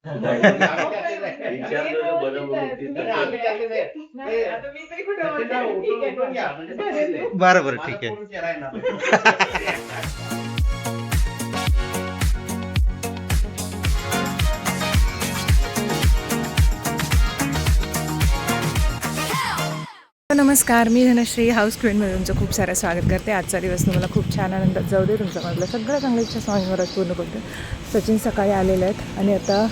बरं बरं ठीक आहे. नमस्कार, मी धनश्री हाऊस क्वीनमध्ये तुमचं खूप सारं स्वागत करते. आजचा दिवस तुम्हाला खूप छान आनंदात जाऊ दे. तुमच्यामधलं सगळं चांगल्या इच्छा स्वामीवरच पूर्ण करते. सचिन सकाळी आलेले आहेत आणि आता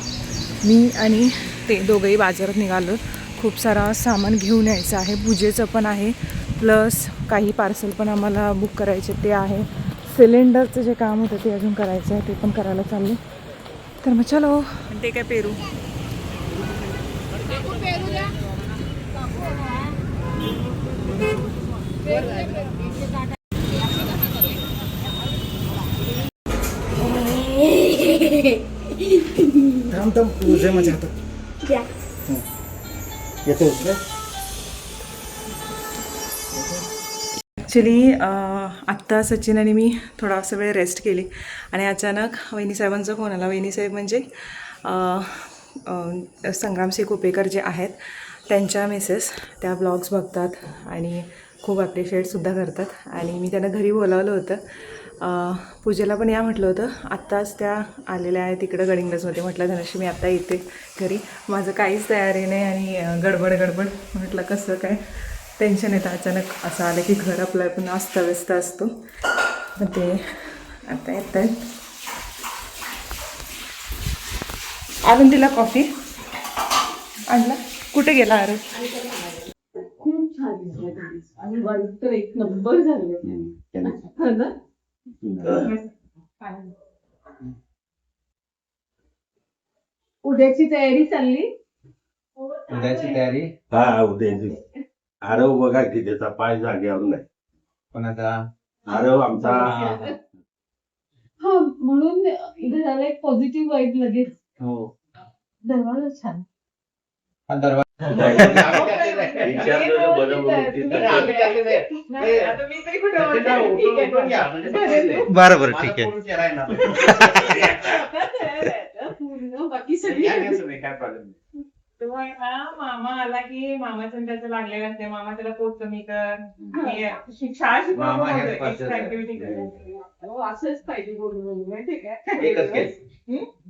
मी आणि ते दोघंही बाजारात निघालो. खूप सारा सामान घेऊन यायचं आहे, पूजेचं पण आहे, प्लस काही पार्सल पण आम्हाला बुक करायचे ते आहे. सिलेंडरचं जे काम होतं ते अजून करायचं आहे, ते पण करायला चालले. तर मग चलो. ते काय पेरू थांब थांब पूजे माझ्या हातात येतो. ॲक्च्युली आत्ता सचिन आणि मी थोडासा वेळ रेस्ट केली आणि अचानक वहिनीसाहेबांचा फोन आला. वहिनीसाहेब म्हणजे संग्रामसिंह कुपेकर जे आहेत त्यांच्या मिसेस, त्या ब्लॉग्स बघतात आणि खूप ॲप्रिशिएटसुद्धा करतात. आणि मी त्यांना घरी बोलावलं होतं, पूजेला पण या म्हटलं होतं. आत्ताच त्या आलेल्या आहेत तिकडं गडिंग्लजमध्ये. म्हटलं धनश्री मी आत्ता येते घरी, माझं काहीच तयारी नाही आणि गडबड. म्हटलं कसं काय टेन्शन येतं अचानक असं आलं की घर आपलं पण अस्ताव्यस्त असतो. मग ते आता येत आहेत. अरुण दिला कॉफी आणला. कुठे गेला अरुण? खूप छान आणि वाईट तर एक नंबर झाले. उद्याची तयारी चालली. उद्याची तयारी हा उद्याची. आरव बघा की त्याचा पाय जागेवर नाही. कोणाचा? आरव आमचा. हा म्हणून घराला एक पॉझिटिव्ह वाईब लगेच. हो, दरवाजा छान. हा दरवाजा विचारलेलं बरं म्हणून बरं बरं ठीक आहे. बाकी सगळी काय प्रॉब्लेम. मामा आला की मामाचं त्याचं लागलेलं असते. मामा त्याला पोट कमी कर, शाळा असंच पाहिजे बोलून. माहितीये का? एकच केस.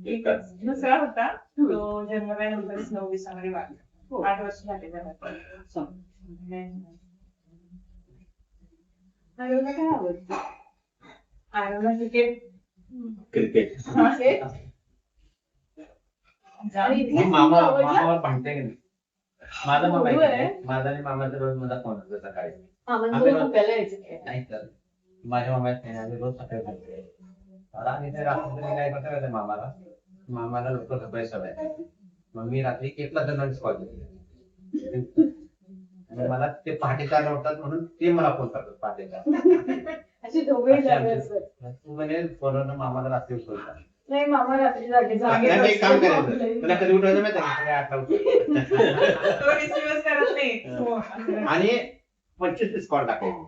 एकच दुसरा होता तो जन्मल्यानंतर 9 दिवसामध्ये वाढला. 8 वर्ष झाले त्याला. आयोला काय आवडतं? आयोला क्रिकेट. मामावर भांडते की नाही. माझा मामा आहे, माझा आणि मामाचा रोज माझा फोन असतो सकाळी. नाही तर माझ्या मामा रोज सकाळी भांडते. आणि ते रात्री काय करता मामाला लोक झोपायची सवय. मग मी रात्री 1ला त्यांना कॉल केला. मला ते पहाटे 4 उठतात म्हणून ते मला फोन करतात पहाटे 4. अशी दोघेही जागे असतात. तू म्हणे फोनवर मामाला रात्री उठवतात. नाही मामा रात्री जागे एक काम करायचं, तुला कधी उठवायचं माहिती आहे का? 8ला आणि 25 कॉल टाकायचे.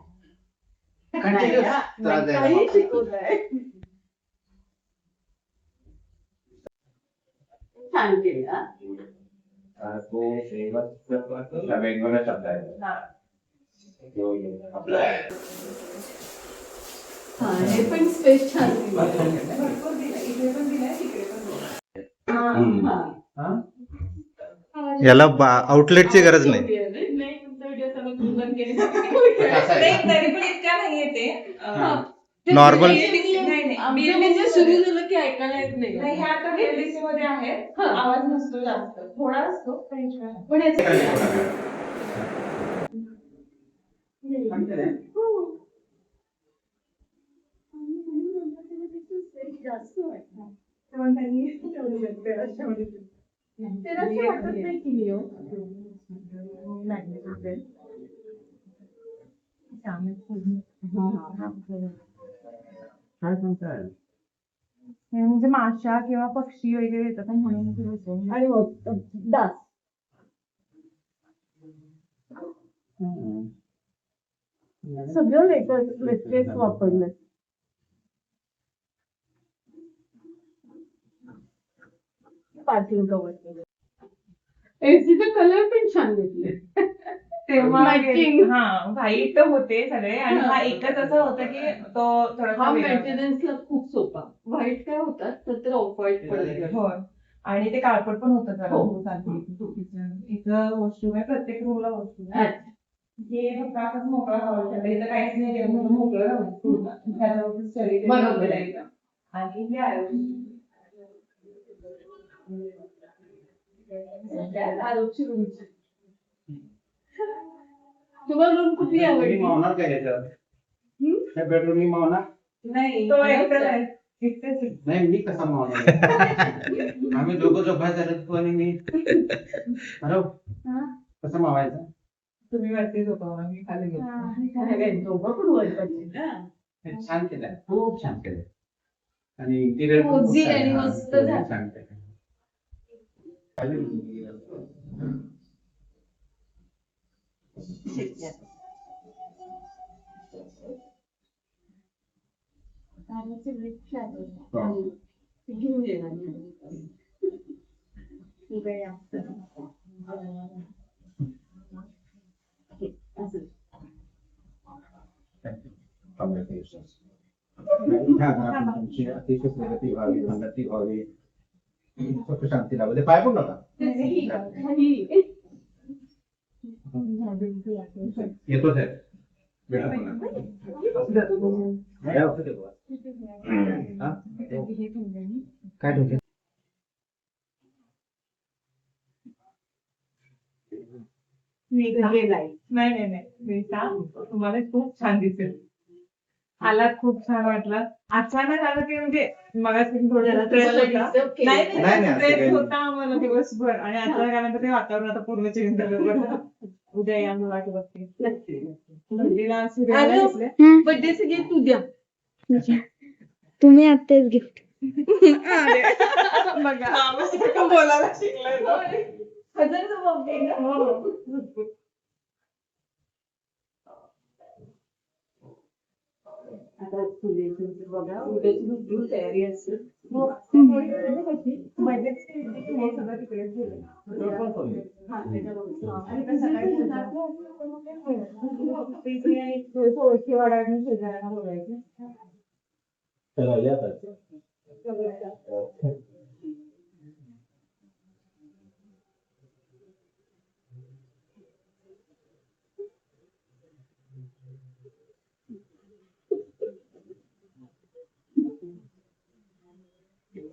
छान केलं. वेगवेगळ्या शब्द आहेत. हे पण स्पेस छान याला आउटलेटची गरज नाही. नॉर्मल म्हणजे सुरू झालं की ऐकायला येत नाही. हे आता एलडीसी मध्ये आहे, आवाज नसतो जास्त, थोडा असतो पण जास्त वाटतं. वाटत नाही की म्हणजे माशा किंवा पक्षी वगैरे येतात म्हणून. आणि डास सगळं लेटेस्ट वापरलं. पार्किंग कवर एसीचा कलर पण छान घेतले. तेव्हा Matching. हा व्हाईट होते सगळे आणि हा एकच असं होतं की तो हा थोडासा वेगळा. मेंटेनन्सला खूप सोपा. व्हाईट काय होतात तर ऑफ व्हाईट पण हो आणि ते काळपट पण होतं जरा हो. इथं वॉशरूम आहे, प्रत्येक रूमला वॉशरूम आहे. हे फक्त असंच मोकळा हवा इथं काहीच नाही जेवण म्हणून मोकळं राहून पूर्ण. त्याच्यावरती शरीर बरोबर आहे. आणि हे आहे आरोग्य रूम. तुम्हाला रूम कुठली आवडली? मावणार काय याच्यावर त्या बेडरूम मी मावणार नाही तो एकटाच आहे. एकटाच आहे. नाही मी कसा मावणार आम्ही दोघं झोपायचं तू आणि मी हॅलो कसं मावायचं तुम्ही वरती झोपावा मी खाली गेलो. दोघं पण वर पडले ना. हे छान केलंय खूप छान केलं. आणि इंटिरियर Cozy आणि मस्त झालं. छान केलंय. घेऊन येणार तुमची अतिशय प्रगती व्हावी उन्नती व्हावी सुख शांती लाभू दे पाय पण नका येतो साहेब भेटा पुन्हा. काय होतं ते बुवा? हा? काय ठेवते नाही बेटा तुम्हाला खूप छान दिसेल. आला खूप छान वाटलं. अचानक आलं की म्हणजे मला थोडं स्ट्रेस होता. नाही, नाही, असं काही स्ट्रेस नाही. होता आम्हाला दिवसभर आणि अचानक आल्यानंतर ते वातावरण आता पूर्ण चेंज झालं. उद्या या मी वाट बघते. मुलीला सूर्याला दिसले. बर्थडेचं गिफ्ट उद्या. तुम्ही आत्ताच गिफ्ट बघा मामासारखं बोलायला शिकलाय तो. हजारचं बर्थडे ना. हो. आता सूर्याचं बघा उद्याची भरपूर तयारी असेल. बजेटची हे सगळं तिकडेच गेलं. हा, त्याच्याबरोबर. आणि कसं सकाळी थोडीशी वाढवून शेजाऱ्यांना बोलायचं. चला या तर.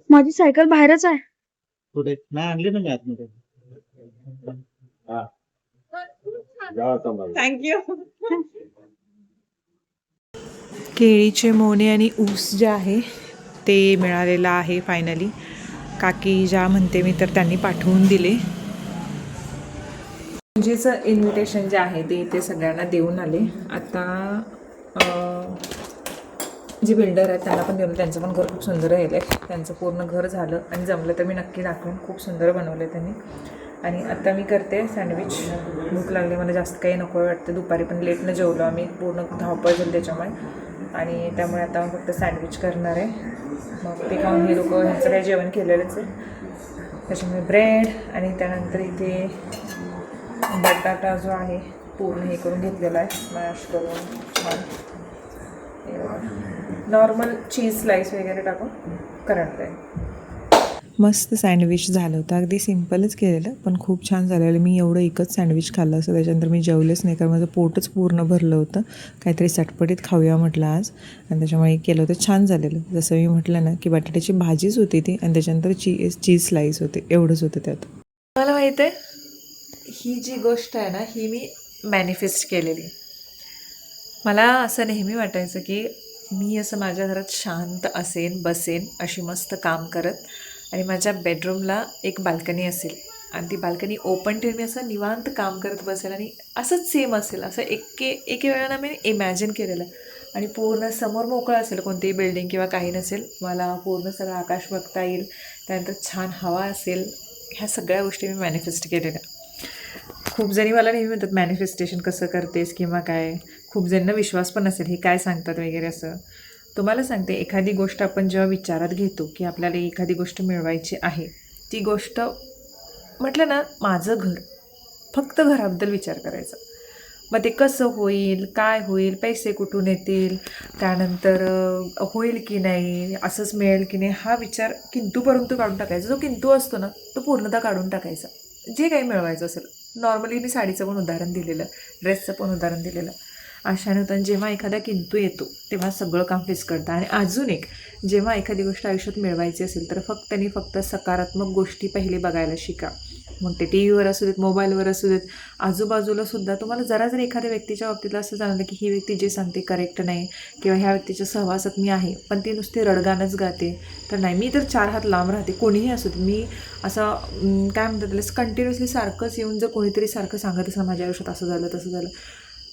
माझी सायकल बाहेरच आहे. कुठे नाही आणली ना मी आतमध्ये हा जा आता मला. थँक्यू. केळीचे मोने आणि ऊस जे आहे ते मिळालेलं आहे फायनली. काकी ज्या म्हणते मी तर त्यांनी पाठवून दिले. म्हणजेचं इन्व्हिटेशन जे आहे ते इथे सगळ्यांना देऊन आले. आता जे बिल्डर आहेत त्यांना पण देऊन त्यांचं पण घर खूप सुंदर राहिलं आहे. त्यांचं पूर्ण घर झालं आणि जमलं तर मी नक्की दाखवेन. खूप सुंदर बनवलं आहे त्यांनी. आणि आता मी करते सँडविच. भूक लागली मला जास्त काही नको वाटतं. दुपारी पण लेटनं जेवलो आम्ही, पूर्ण धावपळ झाली त्याच्यामुळे. आणि त्यामुळे आता फक्त सँडविच करणार आहे. मग ते खाऊन हे लोक ह्यांचं काही जेवण केलेलंच आहे. त्याच्यामुळे ब्रेड आणि त्यानंतर इथे बटाटा जो आहे पूर्ण हे करून घेतलेला आहे मॅश करून. नॉर्मल चीज स्लाइस वगैरे टाकून करणार आहे. मस्त सँडविच झालं होतं. अगदी सिम्पलच केलेलं पण खूप छान झालेलं. मी एवढं एकच सँडविच खाल्लं असं, त्याच्यानंतर मी जेवलेच नाही कारण माझं पोटच पूर्ण भरलं होतं. काहीतरी चटपटीत खाऊया म्हटलं आज आणि त्याच्यामुळे केलं होतं. छान झालेलं. जसं मी म्हटलं ना की बटाट्याची भाजीच होती ती आणि त्याच्यानंतर चीज स्लाइस होते. एवढंच होतं त्यात. मला माहीत आहे ही जी गोष्ट आहे ना ही मी मॅनिफेस्ट केलेली. मला असं नेहमी वाटायचं की मी असं माझ्या घरात शांत असेन, बसेन अशी मस्त काम करत आणि माझ्या बेडरूमला एक बाल्कनी असेल आणि ती बाल्कनी ओपन ठेवून मी असं निवांत काम करत बसेल आणि असंच सेम असेल असं एके वेळेला मी इमॅजिन केलेलं. आणि पूर्ण समोर मोकळं असेल, कोणतीही बिल्डिंग किंवा काही नसेल, मला पूर्ण सगळं आकाश बघता येईल, त्यानंतर छान हवा असेल. ह्या सगळ्या गोष्टी मी मॅनिफेस्ट केलेल्या. खूप जणी मला नेहमी म्हणतात मॅनिफेस्टेशन कसं करतेस किंवा काय. खूप जणांना विश्वास पण असेल हे काय सांगतात वगैरे असं. तुम्हाला सांगते एखादी गोष्ट आपण जेव्हा विचारात घेतो की आपल्याला एखादी गोष्ट मिळवायची आहे ती गोष्ट म्हटलं ना, माझं घर, फक्त घराबद्दल विचार करायचा. मग ते कसं होईल, काय होईल, पैसे कुठून येतील, त्यानंतर होईल की नाही, असंच मिळेल की नाही, हा विचार किंतू परंतु काढून टाकायचा. जो किंतू असतो ना, तो पूर्णतः काढून टाकायचा. जे काही मिळवायचं असेल, नॉर्मली मी साडीचं पण उदाहरण दिलेलं, ड्रेसचं पण उदाहरण दिलेलं. अशाने होतं. जेव्हा एखादा किंतू येतो तेव्हा सगळं काम फेस करतं. आणि अजून एक, जेव्हा एखादी गोष्ट आयुष्यात मिळवायची असेल तर फक्त आणि फक्त सकारात्मक गोष्टी पहिले बघायला शिका. मग ते टी व्हीवर असू देत, मोबाईलवर असू देत, आजूबाजूला सुद्धा तुम्हाला जरा जर एखाद्या व्यक्तीच्या बाबतीतला असं जाणवलं की ही व्यक्ती जे सांगते करेक्ट नाही, किंवा ह्या व्यक्तीच्या सहवासात मी आहे पण ती नुसती रडगाणच गाते, तर नाही, मी तर 4 हात लांब राहते. कोणीही असू दे, मी असं काय म्हणतात त्याला, कंटिन्युअसली सारखंच येऊन जर कोणीतरी सारखं सांगत असं माझ्या आयुष्यात असं झालं तसं झालं,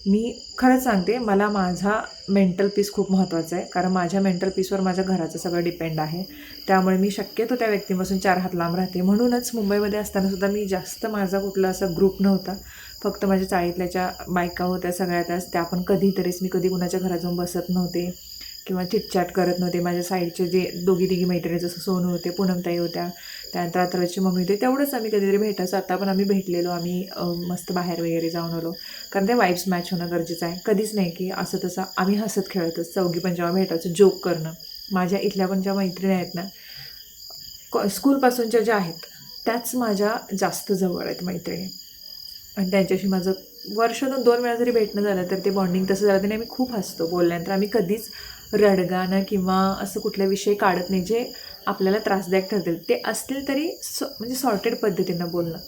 मी खरंच सांगते, मला माझा मेंटल पीस खूप महत्त्वाचा आहे. कारण माझ्या मेंटल पीसवर माझ्या घराचं सगळं डिपेंड आहे. त्यामुळे मी शक्यतो त्या व्यक्तीपासून 4 हात लांब राहते. म्हणूनच मुंबईमध्ये असतानासुद्धा मी जास्त माझा कुठला असा ग्रुप नव्हता. फक्त माझ्या चाळीतल्याच्या बायका होत्या सगळ्या, त्या पण कधीतरीच. मी कधी कुणाच्या घरात जाऊन बसत नव्हते किंवा चिटचॅट करत नव्हते. माझ्या साईडचे जे दोघी तिघी मैत्रिणी, जसं सोनू होते, पूनमताई होत्या, त्यानंतर अथर्वची मम्मी होते, तेवढंच आम्ही कधीतरी भेटायचो. आता पण आम्ही भेटलेलो, आम्ही मस्त बाहेर वगैरे जाऊन आलो. कारण ते वाईब्स मॅच होणं गरजेचं आहे. कधीच नाही की असं तसं. आम्ही हसत खेळतच चौघी पण जेव्हा भेटायचो, जोक करणं. माझ्या इथल्या पण ज्या मैत्रिणी आहेत ना, स्कूलपासूनच्या ज्या आहेत, त्याच माझ्या जास्त जवळ आहेत मैत्रिणी. आणि त्यांच्याशी माझं वर्षातून 2 वेळा जरी भेटणं झालं तर ते बॉन्डिंग तसं झालं. त्याने आम्ही खूप हसतो. बोलल्यानंतर आम्ही कधीच रडगाणं किंवा असं कुठल्या विषयी काढत नाही जे आपल्याला त्रासदायक ठरतील. ते असतील तरी म्हणजे सॉर्टेड पद्धतीनं बोलणं.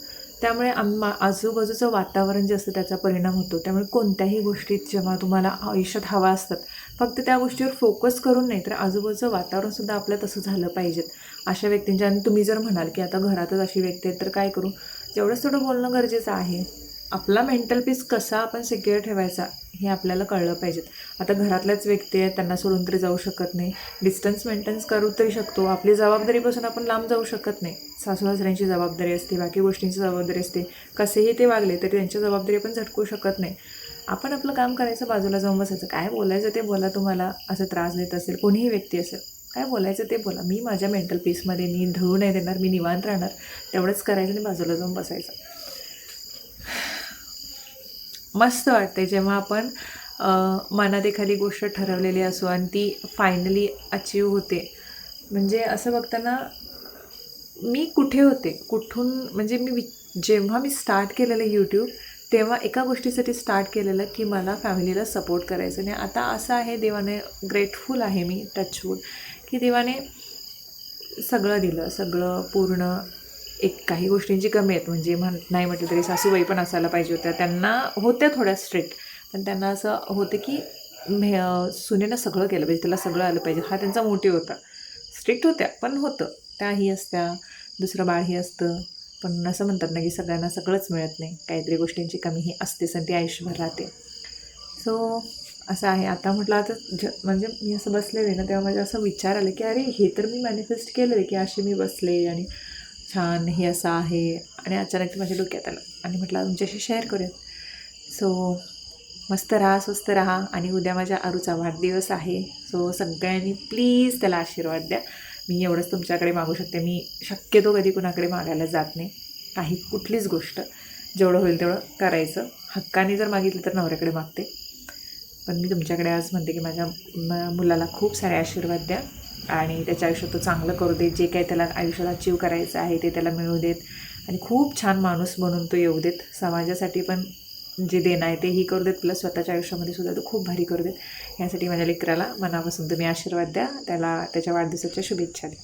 त्यामुळे आजूबाजूचं वातावरण जे असतं त्याचा परिणाम होतो. त्यामुळे कोणत्याही गोष्टीत जेव्हा तुम्हाला आयुष्यात हवा असतात, फक्त त्या गोष्टीवर फोकस करून नाही तर आजूबाजूचं वातावरणसुद्धा आपलं तसं झालं पाहिजेत अशा व्यक्तींच्या. आणि तुम्ही जर म्हणाल की आता घरातच अशी व्यक्ती आहे तर काय करू, जेवढंच थोडं बोलणं गरजेचं आहे. आपला मेंटल पीस कसा आपण सिक्युअर ठेवायचा हे आपल्याला कळलं पाहिजेत. आता घरातल्याच व्यक्ती आहेत, त्यांना सोडून तरी जाऊ शकत नाही. डिस्टन्स मेंटेन्स करू तरी शकतो. आपली जबाबदारीपासून आपण लांब जाऊ शकत नाही. सासूसासऱ्यांची जबाबदारी असते, बाकी गोष्टींची जबाबदारी असते. कसेही ते वागले तरी त्यांची जबाबदारी आपण झटकू शकत नाही. आपण आपलं काम करायचं, बाजूला जाऊन बसायचं. काय बोलायचं ते बोला. तुम्हाला असं त्रास देत असेल कोणीही व्यक्ती असेल, काय बोलायचं ते बोला. मी माझ्या मेंटल पीसमध्ये मी ढळू नाही देणार, मी निवांत राहणार. तेवढंच करायचं आणि बाजूला जाऊन बसायचं. मस्त वाटते जेव्हा आपण मनात एखादी गोष्ट ठरवलेली असो आणि ती फायनली अचीव होते. म्हणजे असं बघताना मी कुठे होते, कुठून, म्हणजे जेव्हा मी स्टार्ट केलेलं यूट्यूब तेव्हा एका गोष्टीसाठी स्टार्ट केलेलं की मला फॅमिलीला सपोर्ट करायचं. आणि आता असं आहे, देवाने ग्रेटफुल आहे मी, टचवूड, की देवाने सगळं दिलं, सगळं पूर्ण. एक काही गोष्टींची कमी आहेत, म्हणजे नाही म्हटलं तरी सासूबाई पण असायला पाहिजे होत्या. त्यांना होत्या थोड्या स्ट्रिक्ट, पण त्यांना असं होतं की सुनेनं सगळं केलं पाहिजे, त्याला सगळं आलं पाहिजे, हा त्यांचा मोटिव होता. स्ट्रिक्ट होत्या पण होतं, त्याही असत्या, दुसरं बाळही असतं. पण असं म्हणतात ना की सगळ्यांना सगळंच मिळत नाही, काहीतरी गोष्टींची कमी ही असतेच आणि ती आयुष्यभर राहते. सो असं आहे. आता म्हटलं आता म्हणजे मी असं बसलेले ना, तेव्हा माझा असं विचार आला की अरे हे तर मी मॅनिफेस्ट केलं आहे की अशी मी बसले आणि छान हे असं आहे. आणि अचानक ते माझ्या डोक्यात आलं आणि म्हटलं तुमच्याशी शेअर करूयात. सो मस्त राहा, स्वस्त राहा. आणि उद्या माझ्या आरूचा वाढदिवस आहे. सो सगळ्यांनी प्लीज त्याला आशीर्वाद द्या. मी एवढंच तुमच्याकडे मागू शकते. मी शक्यतो कधी कुणाकडे मागायला जात नाही. कुठलीच गोष्ट जेवढं होईल तेवढं करायचं. हक्काने जर मागितलं तर नवऱ्याकडे मागते. पण मी तुमच्याकडे आज म्हणते की माझ्या मुलाला खूप सारे आशीर्वाद द्या आणि त्याच्या आयुष्यात तो चांगलं करू देत. जे काही त्याला आयुष्यात अचीव करायचं आहे ते त्याला मिळू देत आणि खूप छान माणूस बनून तो येऊ देत. समाजासाठी पण जे देणं आहे तेही करू देत, प्लस स्वतःच्या आयुष्यामध्ये सुद्धा तो खूप भारी करू देत. यासाठी माझ्या लेकराला मनापासून तुम्ही आशीर्वाद द्या, त्याला त्याच्या वाढदिवसाच्या शुभेच्छा द्या.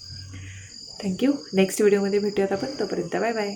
थँक्यू. नेक्स्ट व्हिडिओमध्ये भेटूयात आपण. तोपर्यंत बाय बाय.